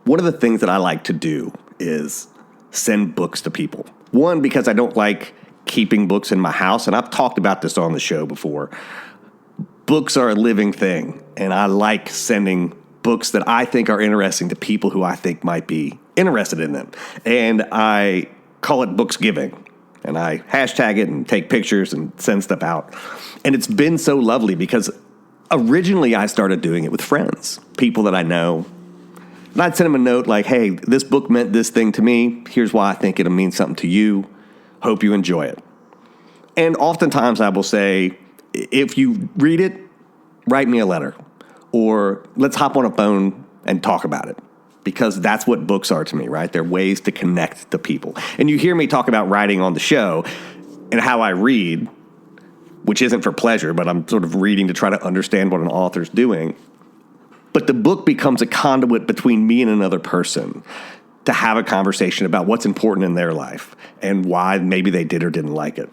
one of the things that I like to do is send books to people. One, because I don't like keeping books in my house, and I've talked about this on the show before. Books are a living thing, and I like sending books that I think are interesting to people who I think might be interested in them. And I call it Booksgiving, and I hashtag it and take pictures and send stuff out. And it's been so lovely because originally I started doing it with friends, people that I know. And I'd send them a note like, hey, this book meant this thing to me. Here's why I think it'll mean something to you. Hope you enjoy it. And oftentimes I will say, if you read it, write me a letter. Or let's hop on a phone and talk about it. Because that's what books are to me, right? They're ways to connect to people. And you hear me talk about writing on the show and how I read, which isn't for pleasure, but I'm sort of reading to try to understand what an author's doing. But the book becomes a conduit between me and another person to have a conversation about what's important in their life and why maybe they did or didn't like it.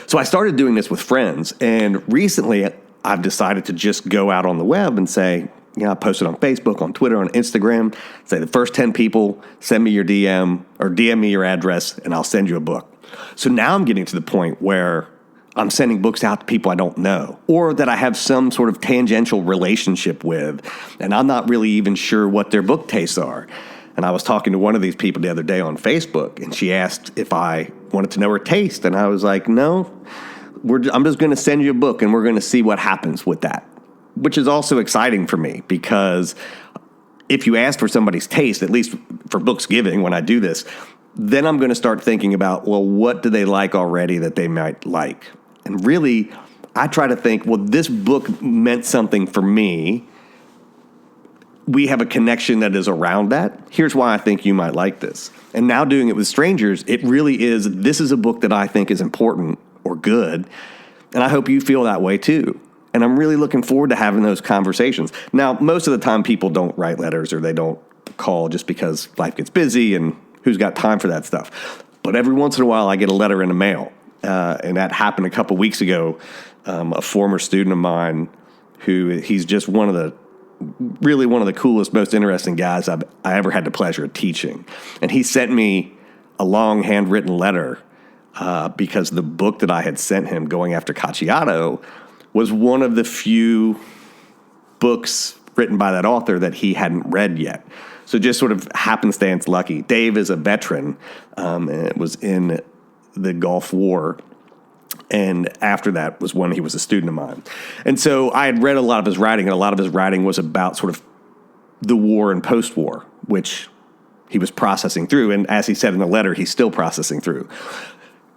So I started doing this with friends, and recently I've decided to just go out on the web and say, I post it on Facebook, on Twitter, on Instagram, say the first 10 people, send me your DM or DM me your address, and I'll send you a book. So now I'm getting to the point where I'm sending books out to people I don't know or that I have some sort of tangential relationship with, and I'm not really even sure what their book tastes are. And I was talking to one of these people the other day on Facebook, and she asked if I wanted to know her taste. And I was like, no, I'm just going to send you a book, and we're going to see what happens with that, which is also exciting for me because if you ask for somebody's taste, at least for Booksgiving when I do this, then I'm going to start thinking about, well, what do they like already that they might like? And really, I try to think, well, this book meant something for me. We have a connection that is around that. Here's why I think you might like this. And now doing it with strangers, it really is, this is a book that I think is important or good. And I hope you feel that way too. And I'm really looking forward to having those conversations. Now, most of the time people don't write letters or they don't call just because life gets busy and who's got time for that stuff. But every once in a while I get a letter in the mail. And that happened a couple weeks ago. A former student of mine he's just one of the coolest, most interesting guys I ever had the pleasure of teaching. And he sent me a long handwritten letter because the book that I had sent him, Going After Cacciato, was one of the few books written by that author that he hadn't read yet. So just sort of happenstance lucky. Dave is a veteran and was in the Gulf War. And after that was when he was a student of mine. And so I had read a lot of his writing, and a lot of his writing was about sort of the war and post-war, which he was processing through. And as he said in the letter, he's still processing through.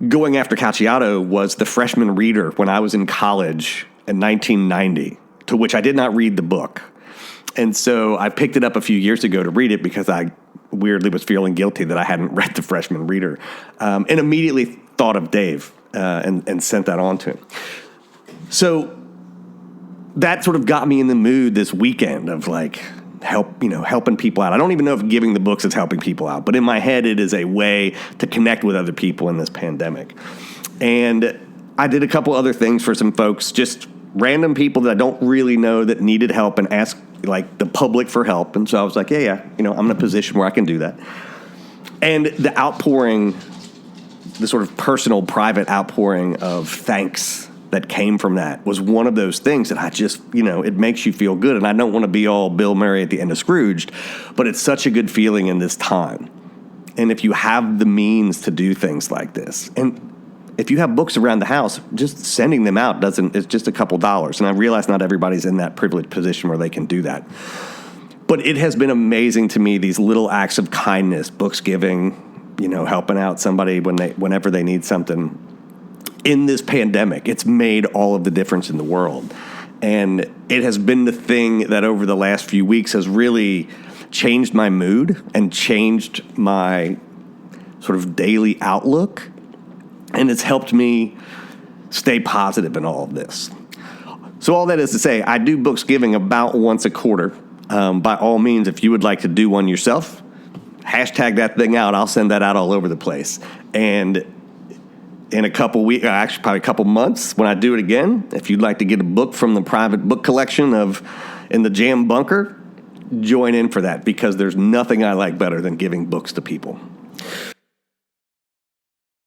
Going After Cacciato was the freshman reader when I was in college in 1990, to which I did not read the book. And so I picked it up a few years ago to read it because I weirdly was feeling guilty that I hadn't read the freshman reader, and immediately thought of Dave. And sent that on to him. So that sort of got me in the mood this weekend of like helping people out. I don't even know if giving the books is helping people out, but in my head it is a way to connect with other people in this pandemic. And I did a couple other things for some folks, just random people that I don't really know that needed help and asked like the public for help. And so I was like, yeah, I'm in a position where I can do that. And the outpouring, the sort of personal, private outpouring of thanks that came from that was one of those things that I just, it makes you feel good. And I don't want to be all Bill Murray at the end of Scrooged, but it's such a good feeling in this time. And if you have the means to do things like this, and if you have books around the house, just sending them out it's just a couple dollars. And I realize not everybody's in that privileged position where they can do that. But it has been amazing to me, these little acts of kindness, Booksgiving, helping out somebody whenever they need something. In this pandemic, it's made all of the difference in the world. And it has been the thing that over the last few weeks has really changed my mood and changed my sort of daily outlook. And it's helped me stay positive in all of this. So all that is to say, I do Booksgiving about once a quarter. By all means, if you would like to do one yourself, hashtag that thing out. I'll send that out all over the place. And in a couple weeks, actually probably a couple months, when I do it again, if you'd like to get a book from the private book collection in the Jam Bunker, join in for that because there's nothing I like better than giving books to people.